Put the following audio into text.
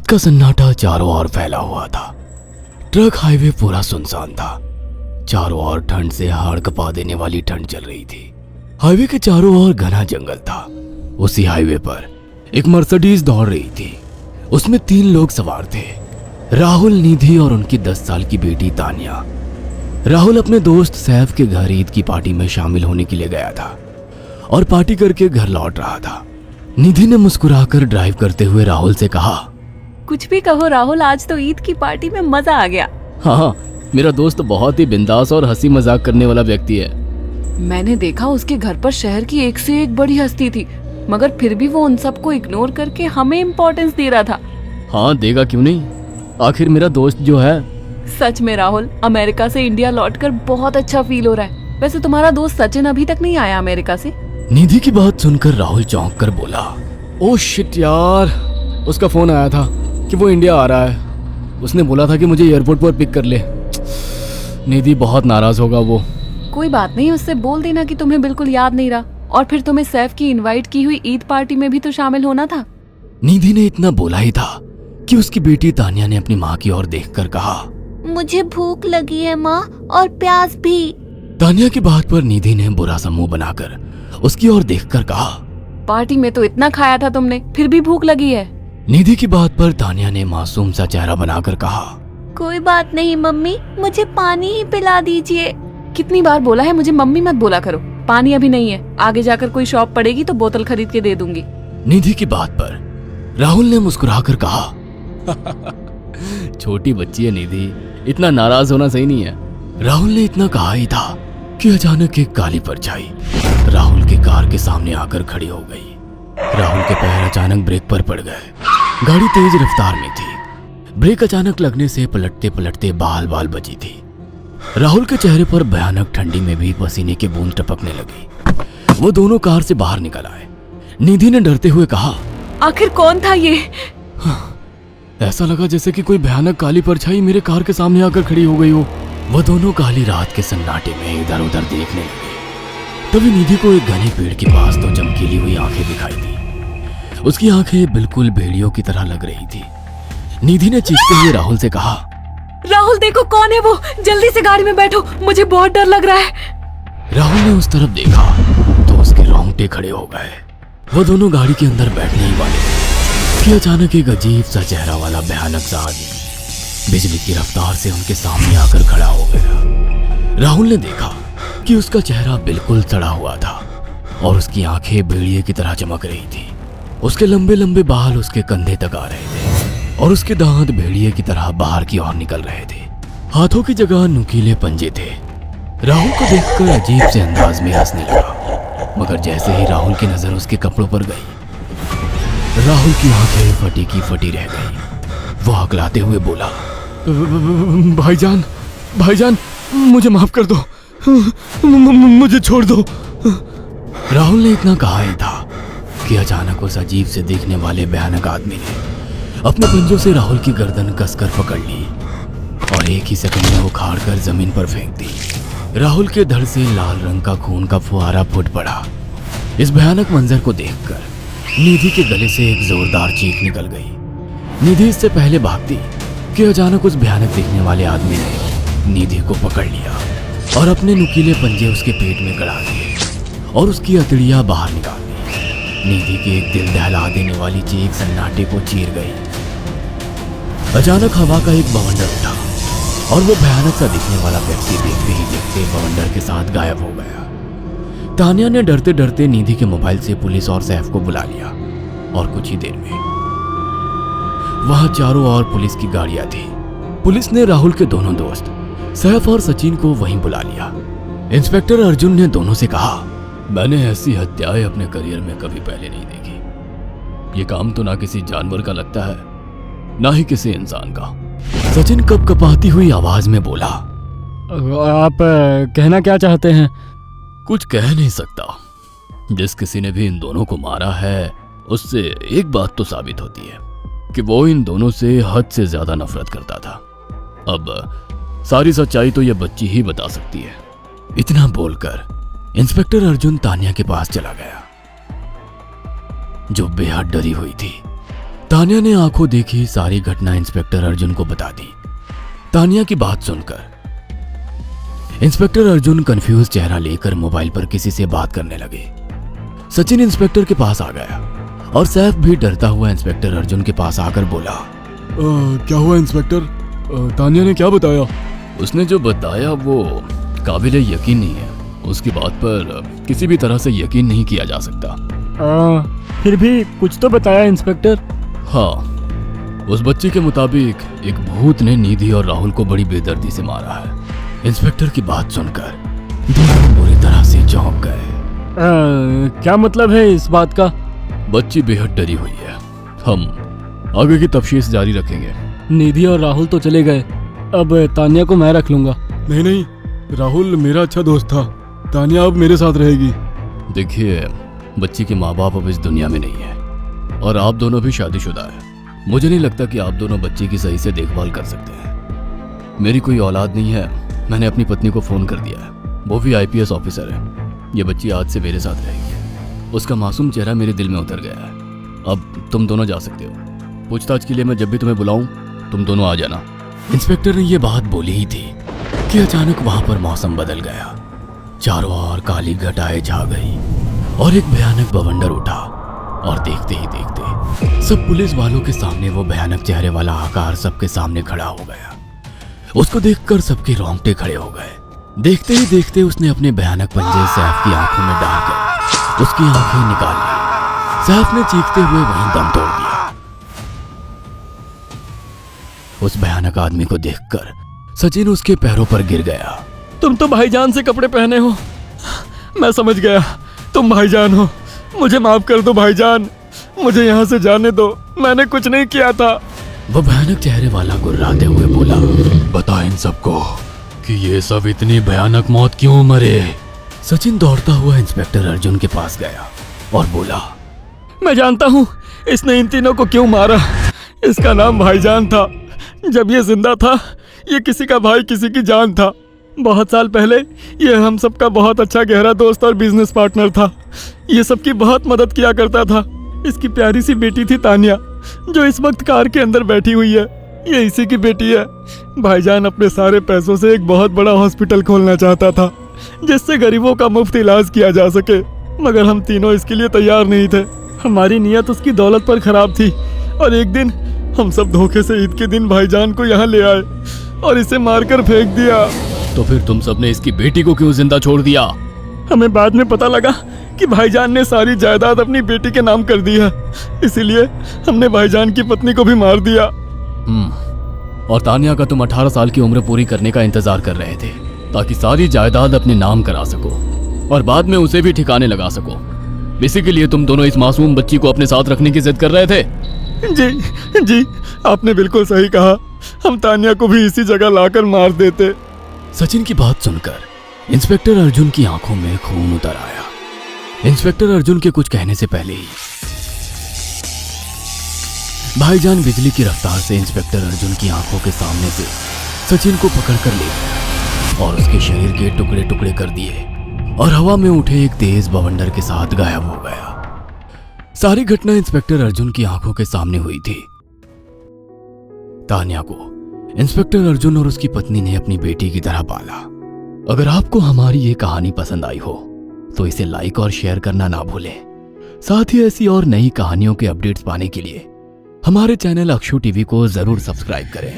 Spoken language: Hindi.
रात का सन्नाटा चारों ओर फैला हुआ था। ट्रक हाईवे पूरा सुनसान था। चारों ओर ठंड से हाड़ कपा देने वाली ठंड चल रही थी। हाईवे के चारों ओर घना जंगल था। उसी हाईवे पर एक मर्सिडीज दौड़ रही थी। उसमें 3 लोग सवार थे, राहुल, निधि और उनकी 10 साल की बेटी तानिया। राहुल अपने दोस्त सैफ के घर ईद की पार्टी में शामिल होने के लिए गया था और पार्टी करके घर लौट रहा था। निधि ने मुस्कुराकर ड्राइव करते हुए राहुल से कहा, कुछ भी कहो राहुल, आज तो ईद की पार्टी में मजा आ गया। हाँ, मेरा दोस्त बहुत ही बिंदास और हंसी मजाक करने वाला व्यक्ति है। मैंने देखा उसके घर पर शहर की एक से एक बड़ी हस्ती थी, मगर फिर भी वो उन सबको इग्नोर करके हमें इम्पोर्टेंस दे रहा था। हाँ, देगा क्यों नहीं, आखिर मेरा दोस्त जो है। सच में राहुल, अमेरिका से इंडिया लौटकर बहुत अच्छा फील हो रहा है। वैसे तुम्हारा दोस्त सचिन अभी तक नहीं आया अमेरिका से? निधि की बात सुनकर राहुल चौंक कर बोला, ओह शिट यार, उसका फोन आया था कि वो इंडिया आ रहा है। उसने बोला था कि मुझे एयरपोर्ट पर पिक कर ले। निधि बहुत नाराज होगा वो। कोई बात नहीं, उससे बोल देना कि तुम्हें बिल्कुल याद नहीं रहा, और फिर तुम्हें सैफ की इनवाइट की हुई ईद पार्टी में भी तो शामिल होना था। निधि ने इतना बोला ही था कि उसकी बेटी तानिया ने अपनी माँ की ओर देखकर कहा, मुझे भूख लगी है माँ, और प्यास भी। तानिया की बात पर निधि ने बुरा सा मुंह बनाकर उसकी ओर देखकर कहा, पार्टी में तो इतना खाया था तुमने, फिर भी भूख लगी है। निधि की बात पर तानिया ने मासूम सा चेहरा बनाकर कहा, कोई बात नहीं मम्मी, मुझे पानी ही पिला दीजिए। कितनी बार बोला है मुझे मम्मी मत बोला करो। पानी अभी नहीं है, आगे जाकर कोई शॉप पड़ेगी तो बोतल खरीद के दे दूंगी। निधि की बात पर राहुल ने मुस्कुराकर कहा, छोटी बच्ची है निधि, इतना नाराज होना सही नहीं है। राहुल ने इतना कहा ही था कि अचानक एक काली परछाई राहुल की कार के सामने आकर खड़ी हो गई। राहुल के पैर अचानक ब्रेक पर पड़ गए। गाड़ी तेज रफ्तार में थी। ब्रेक अचानक लगने से पलटते पलटते बाल बाल बची थी। राहुल के चेहरे पर भयानक ठंडी में भी पसीने की बूंद टपकने लगी। वो दोनों कार से बाहर निकल आए। निधि ने डरते हुए कहा, आखिर कौन था ये? ऐसा लगा जैसे कि कोई भयानक काली परछाई मेरे कार के सामने आकर खड़ी हो गई हो। वह दोनों काली रात के सन्नाटे में इधर उधर देखने लगे। तभी निधि को एक घने पेड़ के पास 2 चमकीली हुई आंखें दिखाई दी। उसकी आंखें बिल्कुल भेड़ियों की तरह लग रही थी। निधि ने चीखते हुए राहुल से कहा, राहुल देखो कौन है वो, जल्दी से गाड़ी में बैठो, मुझे बहुत डर लग रहा है। राहुल ने उस तरफ देखा तो उसके रोंगटे खड़े हो गए। वो दोनों गाड़ी के अंदर बैठने ही वाले थे कि अचानक एक अजीब सा चेहरा वाला भयानक सा आदमी बिजली की रफ्तार से उनके सामने आकर खड़ा हो गया। राहुल ने देखा कि उसका चेहरा बिल्कुल सड़ा हुआ था और उसकी आंखें भेड़िए की तरह चमक रही थी। उसके लंबे लंबे बाल उसके कंधे तक आ रहे थे और उसके दांत भेड़िए की तरह बाहर की ओर निकल रहे थे। हाथों की जगह नुकीले पंजे थे। राहुल को देखकर अजीब से अंदाज में हंसने लगा, मगर जैसे ही राहुल की नजर उसके कपड़ों पर गई, राहुल की आंखें फटी की फटी रह गई। वो हकलाते हुए बोला, भाईजान, भाईजान, मुझे माफ कर दो, मुझे छोड़ दो। राहुल ने इतना कहा ही था कि अचानक उस अजीब से दिखने वाले भयानक आदमी ने अपने पंजों से राहुल की गर्दन कसकर पकड़ ली और एक ही सेकंड में उखाड़ कर जमीन पर फेंक दी। राहुल के धड़ से लाल रंग का खून का फुहारा फूट पड़ा। इस भयानक मंजर को देखकर निधि के गले से एक जोरदार चीख निकल गई। निधि इससे पहले भागती कि अचानक उस भयानक दिखने वाले आदमी ने निधि को पकड़ लिया और अपने नुकीले पंजे उसके पेट में गड़ा दिए और उसकी अतड़ियां बाहर निकाल दी। निधि की एक दिल दहला देने वाली चीख सन्नाटे को चीर गई। अचानक हवा का एक बवंडर उठा और वो भयानक सा दिखने वाला व्यक्ति देखते ही देखते बवंडर के साथ गायब हो गया। तानिया ने डरते डरते निधि के मोबाइल से पुलिस और सैफ को बुला लिया और कुछ ही देर में वहां चारों ओर पुलिस की गाड़ियां थी। पुलिस ने राहुल के दोनों दोस्त सैफ और सचिन को वहीं बुला लिया। इंस्पेक्टर अर्जुन ने दोनों से कहा, मैंने ऐसी हत्याएं अपने करियर में कभी पहले नहीं देखी। ये काम तो ना किसी जानवर का लगता है, ना ही किसी इंसान का। सचिन कपकपाती हुई आवाज में बोला, आप कहना क्या चाहते हैं? कुछ कह नहीं सकता। जिस किसी ने भी इन दोनों को मारा है उससे एक बात तो साबित होती है कि वो इन दोनों से हद से ज्यादा नफरत करता था। अब सारी सच्चाई तो ये बच्ची ही बता सकती है। इतना बोलकर इंस्पेक्टर अर्जुन तानिया के पास चला गया, जो बेहद डरी हुई थी। तानिया ने आंखों देखी सारी घटना इंस्पेक्टर अर्जुन को बता दी। तानिया की बात सुनकर इंस्पेक्टर अर्जुन कंफ्यूज चेहरा लेकर मोबाइल पर किसी से बात करने लगे। सचिन इंस्पेक्टर के पास आ गया और सैफ भी डरता हुआ इंस्पेक्टर अर्जुन के पास आकर बोला, क्या हुआ इंस्पेक्टर? तानिया ने क्या बताया? उसने जो बताया वो काबिल यकीन नहीं है। उसकी बात पर किसी भी तरह से यकीन नहीं किया जा सकता। फिर भी कुछ तो बताया इंस्पेक्टर। हाँ, उस बच्ची के मुताबिक एक भूत ने निधि और राहुल को बड़ी बेदर्दी से मारा है। इंस्पेक्टर की बात सुनकर दोनों बुरी तरह से चौंक गए। क्या मतलब है इस बात का? बच्ची बेहद डरी हुई है। हम आगे की तफ्तीश जारी रखेंगे। निधि और राहुल तो चले गए, अब तानिया को मैं रख लूंगा। नहीं, राहुल मेरा अच्छा दोस्त था। तानिया अब मेरे साथ रहेगी। देखिए, बच्ची के माँ बाप अब इस दुनिया में नहीं है और आप दोनों भी शादीशुदा है। मुझे नहीं लगता कि आप दोनों बच्ची की सही से देखभाल कर सकते हैं। मेरी कोई औलाद नहीं है। मैंने अपनी पत्नी को फोन कर दिया है, वो भी IPS ऑफिसर है। ये बच्ची आज से मेरे साथ रहेगी। उसका मासूम चेहरा मेरे दिल में उतर गया है। अब तुम दोनों जा सकते हो। पूछताछ के लिए मैं जब भी तुम्हें बुलाऊं तुम दोनों आ जाना। इंस्पेक्टर ने ये बात बोली ही थी कि अचानक वहां पर मौसम बदल गया। चारों ओर काली घटाएं छा गई और एक भयानक बवंडर उठा और देखते ही देखते सब पुलिस वालों के सामने वो भयानक चेहरे वाला आकार सबके सामने खड़ा हो गया। उसको देखकर सबके रोंगटे खड़े हो गए। देखते ही देखते उसने अपने भयानक पंजे सैफ की आंखों में डालकर उसकी आंखें निकाल ली। सैफ ने चीखते हुए वहीं दम तोड़ दिया। उस भयानक आदमी को देखकर सचिन उसके पैरों पर गिर गया। तुम तो भाईजान से कपड़े पहने हो। मैं समझ गया, तुम भाईजान हो। मुझे माफ कर दो भाईजान, मुझे यहाँ से जाने दो। मैंने कुछ नहीं किया था। वो भयानक चेहरे वाला गुर्राते हुए बोला, बता इन सबको कि ये सब इतनी भयानक मौत क्यों मरे। सचिन दौड़ता हुआ इंस्पेक्टर अर्जुन के पास गया और बोला, मैं जानता हूँ इसने इन तीनों को क्यों मारा। इसका नाम भाईजान था। जब ये जिंदा था ये किसी का भाई किसी की जान था। बहुत साल पहले ये हम सबका बहुत अच्छा गहरा दोस्त और बिजनेस पार्टनर था। ये सबकी बहुत मदद किया करता था। इसकी प्यारी सी बेटी थी तानिया, जो इस वक्त कार के अंदर बैठी हुई है। ये इसी की बेटी है। भाईजान अपने सारे पैसों से एक बहुत बड़ा हॉस्पिटल खोलना चाहता था जिससे गरीबों का मुफ्त इलाज किया जा सके, मगर हम तीनों इसके लिए तैयार नहीं थे। हमारी नीयत उसकी दौलत पर खराब थी और एक दिन हम सब धोखे से ईद के दिन भाईजान को यहाँ ले आए और इसे मारकर फेंक दिया। तो फिर तुम सबने इसकी बेटी को क्यों जिंदा छोड़ दिया? हमें बाद में पता लगा कि भाईजान ने सारी जायदाद अपनी बेटी के नाम कर दी है, इसीलिए हमने भाईजान की पत्नी को भी मार दिया। और तानिया का तुम 18 साल की उम्र पूरी करने का इंतजार कर रहे थे ताकि सारी जायदाद अपने नाम करा सको और बाद में उसे भी ठिकाने लगा सको। इसी के लिए तुम दोनों इस मासूम बच्ची को अपने साथ रखने की जिद कर रहे थे। जी, आपने बिल्कुल सही कहा। हम तानिया को भी इसी जगह लाकर मार देते। सचिन की बात सुनकर इंस्पेक्टर अर्जुन की आंखों में खून उतर आया। इंस्पेक्टर अर्जुन के कुछ कहने से पहले ही भाईजान बिजली की रफ्तार से इंस्पेक्टर अर्जुन की आंखों के सामने से सचिन को पकड़कर ले गया और उसके शरीर के टुकड़े टुकड़े कर दिए और हवा में उठे एक तेज बवंडर के साथ गायब हो गया। सारी घटना इंस्पेक्टर अर्जुन की आंखों के सामने हुई थी। तानिया को इंस्पेक्टर अर्जुन और उसकी पत्नी ने अपनी बेटी की तरह पाला। अगर आपको हमारी ये कहानी पसंद आई हो तो इसे लाइक और शेयर करना ना भूलें। साथ ही ऐसी और नई कहानियों के अपडेट्स पाने के लिए हमारे चैनल अक्षु टीवी को जरूर सब्सक्राइब करें।